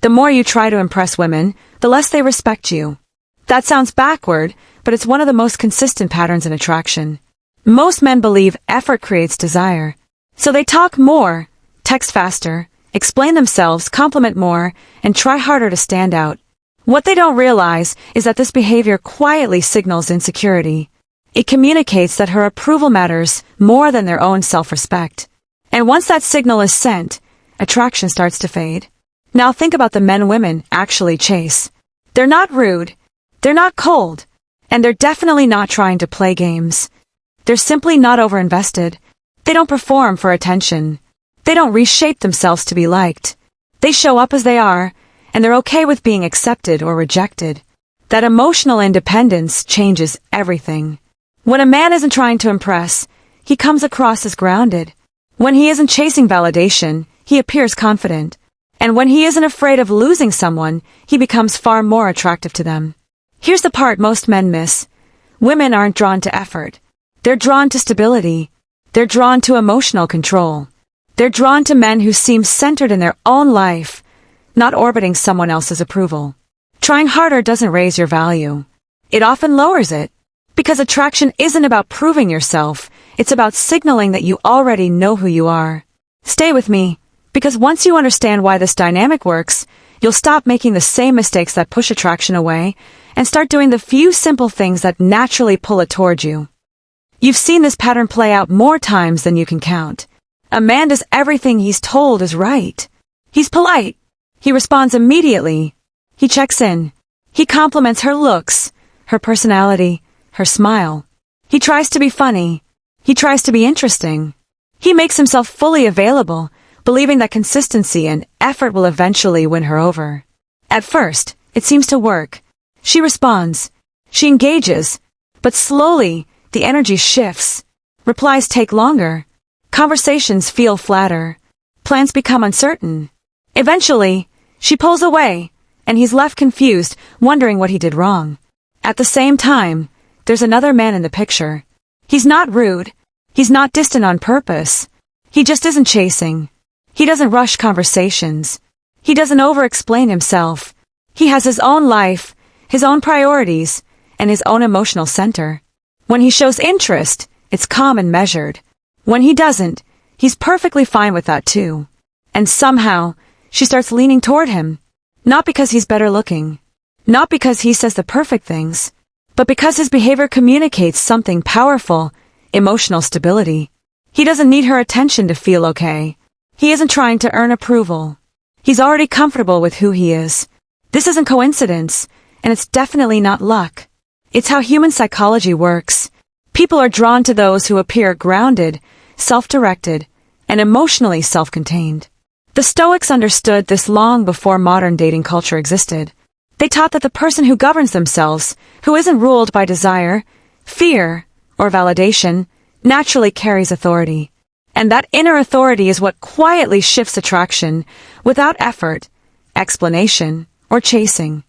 The more you try to impress women, the less they respect you. That sounds backward, but it's one of the most consistent patterns in attraction. Most men believe effort creates desire. So they talk more, text faster, explain themselves, compliment more, and try harder to stand out. What they don't realize is that this behavior quietly signals insecurity. It communicates that her approval matters more than their own self-respect. And once that signal is sent, attraction starts to fade. Now think about the men women actually chase. They're not rude, they're not cold, and they're definitely not trying to play games. They're simply not overinvested. They don't perform for attention. They don't reshape themselves to be liked. They show up as they are, and they're okay with being accepted or rejected. That emotional independence changes everything. When a man isn't trying to impress, he comes across as grounded. When he isn't chasing validation, he appears confident. And when he isn't afraid of losing someone, he becomes far more attractive to them. Here's the part most men miss. Women aren't drawn to effort. They're drawn to stability. They're drawn to emotional control. They're drawn to men who seem centered in their own life, not orbiting someone else's approval. Trying harder doesn't raise your value. It often lowers it. Because attraction isn't about proving yourself, it's about signaling that you already know who you are. Stay with me, because once you understand why this dynamic works, you'll stop making the same mistakes that push attraction away and start doing the few simple things that naturally pull it toward you. You've seen this pattern play out more times than you can count. A man does everything he's told is right. He's polite. He responds immediately. He checks in. He compliments her looks, her personality, her smile. He tries to be funny. He tries to be interesting. He makes himself fully available, believing that consistency and effort will eventually win her over. At first, it seems to work. She responds. She engages. But slowly, the energy shifts. Replies take longer. Conversations feel flatter. Plans become uncertain. Eventually, she pulls away, and he's left confused, wondering what he did wrong. At the same time, there's another man in the picture. He's not rude. He's not distant on purpose. He just isn't chasing. He doesn't rush conversations. He doesn't over-explain himself. He has his own life, his own priorities, and his own emotional center. When he shows interest, it's calm and measured. When he doesn't, he's perfectly fine with that too. And somehow, she starts leaning toward him. Not because he's better looking. Not because he says the perfect things. But because his behavior communicates something powerful, emotional stability. He doesn't need her attention to feel okay. He isn't trying to earn approval. He's already comfortable with who he is. This isn't coincidence, and it's definitely not luck. It's how human psychology works. People are drawn to those who appear grounded, self-directed, and emotionally self-contained. The Stoics understood this long before modern dating culture existed. They taught that the person who governs themselves, who isn't ruled by desire, fear, or validation, naturally carries authority. And that inner authority is what quietly shifts attraction, without effort, explanation, or chasing.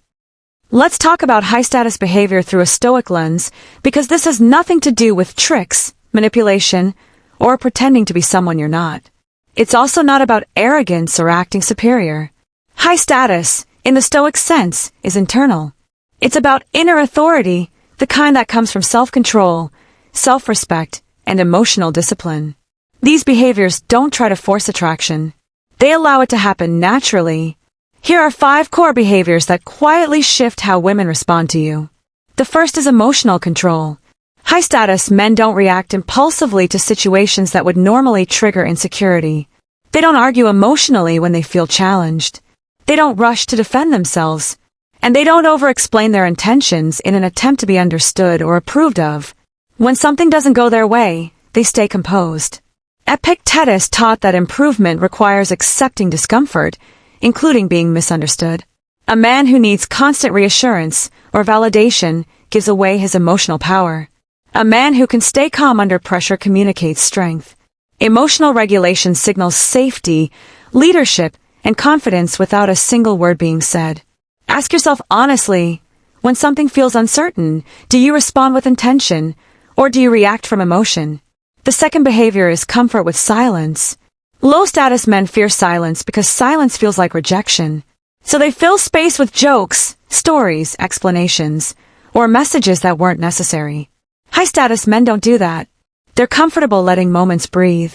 Let's talk about high-status behavior through a Stoic lens, because this has nothing to do with tricks, manipulation, or pretending to be someone you're not. It's also not about arrogance or acting superior. High status, in the Stoic sense, is internal. It's about inner authority, the kind that comes from self-control, self-respect, and emotional discipline. These behaviors don't try to force attraction. They allow it to happen naturally. Here are 5 core behaviors that quietly shift how women respond to you. The first is emotional control. High-status men don't react impulsively to situations that would normally trigger insecurity. They don't argue emotionally when they feel challenged. They don't rush to defend themselves. And they don't over-explain their intentions in an attempt to be understood or approved of. When something doesn't go their way, they stay composed. Epictetus taught that improvement requires accepting discomfort, including being misunderstood. A man who needs constant reassurance or validation gives away his emotional power. A man who can stay calm under pressure communicates strength. Emotional regulation signals safety, leadership, and confidence without a single word being said. Ask yourself honestly, when something feels uncertain, do you respond with intention, or do you react from emotion? The second behavior is comfort with silence. Low-status men fear silence because silence feels like rejection. So they fill space with jokes, stories, explanations, or messages that weren't necessary. High-status men don't do that. They're comfortable letting moments breathe.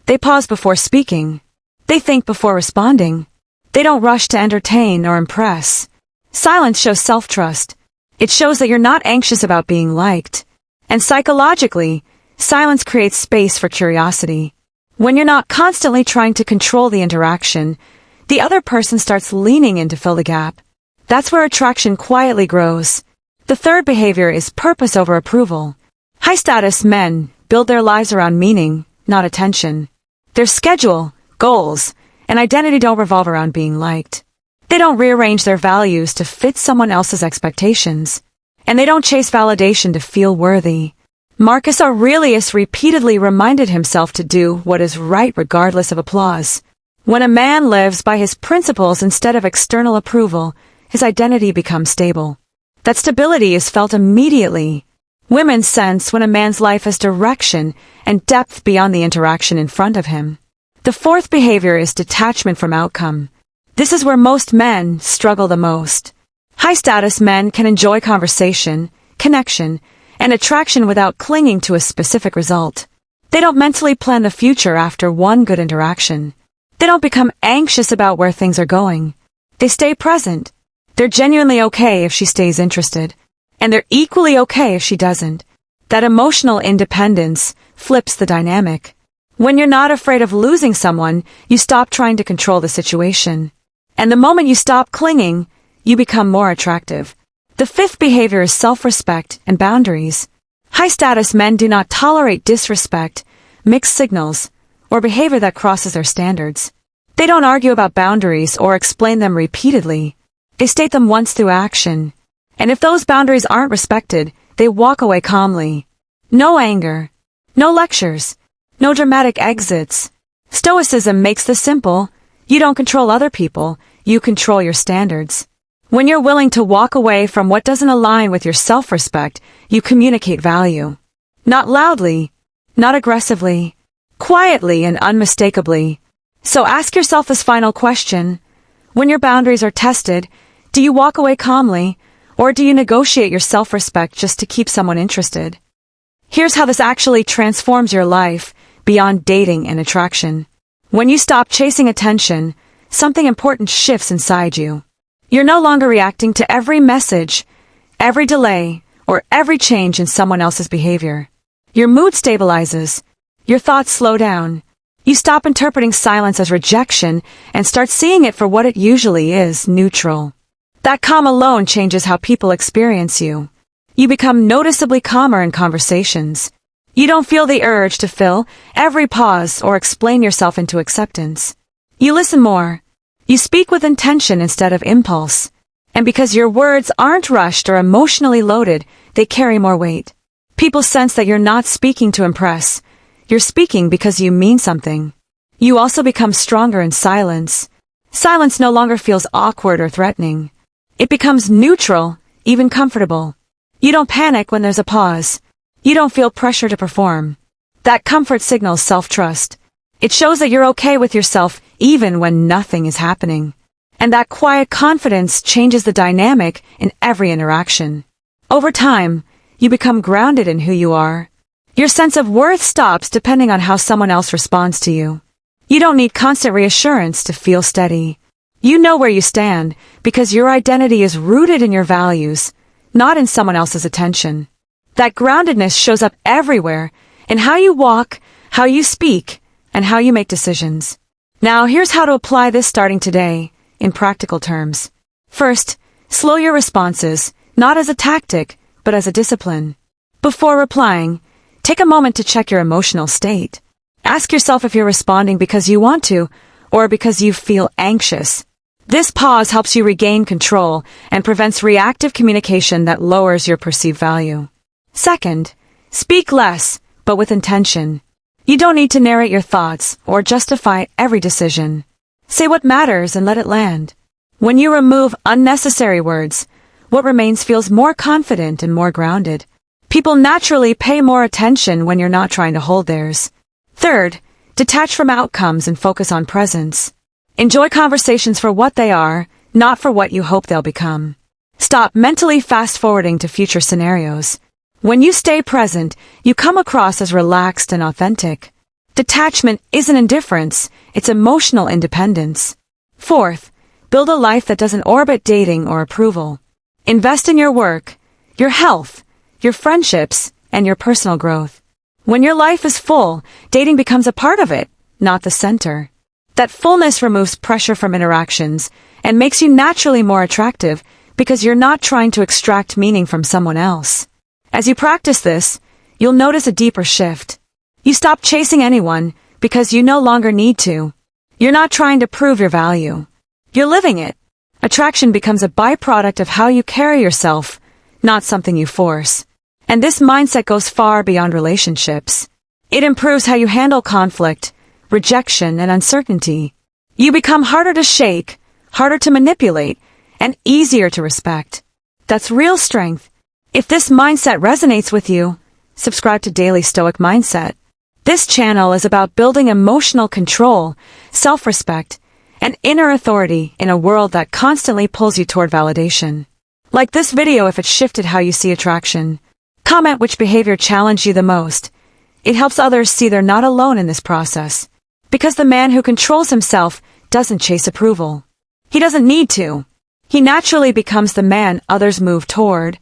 They pause before speaking. They think before responding. They don't rush to entertain or impress. Silence shows self-trust. It shows that you're not anxious about being liked. And psychologically, silence creates space for curiosity. When you're not constantly trying to control the interaction, the other person starts leaning in to fill the gap. That's where attraction quietly grows. The third behavior is purpose over approval. High-status men build their lives around meaning, not attention. Their schedule, goals, and identity don't revolve around being liked. They don't rearrange their values to fit someone else's expectations. And they don't chase validation to feel worthy. Marcus Aurelius repeatedly reminded himself to do what is right regardless of applause. When a man lives by his principles instead of external approval, his identity becomes stable. That stability is felt immediately. Women sense when a man's life has direction and depth beyond the interaction in front of him. The fourth behavior is detachment from outcome. This is where most men struggle the most. High-status men can enjoy conversation, connection, and attraction without clinging to a specific result. They don't mentally plan the future after one good interaction. They don't become anxious about where things are going. They stay present. They're genuinely okay if she stays interested. And they're equally okay if she doesn't. That emotional independence flips the dynamic. When you're not afraid of losing someone, you stop trying to control the situation. And the moment you stop clinging, you become more attractive. The fifth behavior is self-respect and boundaries. High-status men do not tolerate disrespect, mixed signals, or behavior that crosses their standards. They don't argue about boundaries or explain them repeatedly. They state them once through action. And if those boundaries aren't respected, they walk away calmly. No anger. No lectures. No dramatic exits. Stoicism makes this simple. You don't control other people, you control your standards. When you're willing to walk away from what doesn't align with your self-respect, you communicate value. Not loudly, not aggressively, quietly and unmistakably. So ask yourself this final question. When your boundaries are tested, do you walk away calmly, or do you negotiate your self-respect just to keep someone interested? Here's how this actually transforms your life beyond dating and attraction. When you stop chasing attention, something important shifts inside you. You're no longer reacting to every message, every delay, or every change in someone else's behavior. Your mood stabilizes. Your thoughts slow down. You stop interpreting silence as rejection and start seeing it for what it usually is, neutral. That calm alone changes how people experience you. You become noticeably calmer in conversations. You don't feel the urge to fill every pause or explain yourself into acceptance. You listen more. You speak with intention instead of impulse. And because your words aren't rushed or emotionally loaded, they carry more weight. People sense that you're not speaking to impress. You're speaking because you mean something. You also become stronger in silence. Silence no longer feels awkward or threatening. It becomes neutral, even comfortable. You don't panic when there's a pause. You don't feel pressure to perform. That comfort signals self-trust. It shows that you're okay with yourself even when nothing is happening. And that quiet confidence changes the dynamic in every interaction. Over time, you become grounded in who you are. Your sense of worth stops depending on how someone else responds to you. You don't need constant reassurance to feel steady. You know where you stand because your identity is rooted in your values, not in someone else's attention. That groundedness shows up everywhere in how you walk, how you speak, and how you make decisions. Now, here's how to apply this starting today, in practical terms. First, slow your responses, not as a tactic, but as a discipline. Before replying, take a moment to check your emotional state. Ask yourself if you're responding because you want to, or because you feel anxious. This pause helps you regain control and prevents reactive communication that lowers your perceived value. Second, speak less, but with intention. You don't need to narrate your thoughts or justify every decision. Say what matters and let it land. When you remove unnecessary words, what remains feels more confident and more grounded. People naturally pay more attention when you're not trying to hold theirs. Third, detach from outcomes and focus on presence. Enjoy conversations for what they are, not for what you hope they'll become. Stop mentally fast-forwarding to future scenarios. When you stay present, you come across as relaxed and authentic. Detachment isn't indifference, it's emotional independence. Fourth, build a life that doesn't orbit dating or approval. Invest in your work, your health, your friendships, and your personal growth. When your life is full, dating becomes a part of it, not the center. That fullness removes pressure from interactions and makes you naturally more attractive because you're not trying to extract meaning from someone else. As you practice this, you'll notice a deeper shift. You stop chasing anyone because you no longer need to. You're not trying to prove your value. You're living it. Attraction becomes a byproduct of how you carry yourself, not something you force. And this mindset goes far beyond relationships. It improves how you handle conflict, rejection, and uncertainty. You become harder to shake, harder to manipulate, and easier to respect. That's real strength. If this mindset resonates with you, subscribe to Daily Stoic Mindset. This channel is about building emotional control, self-respect, and inner authority in a world that constantly pulls you toward validation. Like this video if it shifted how you see attraction. Comment which behavior challenged you the most. It helps others see they're not alone in this process. Because the man who controls himself doesn't chase approval. He doesn't need to. He naturally becomes the man others move toward.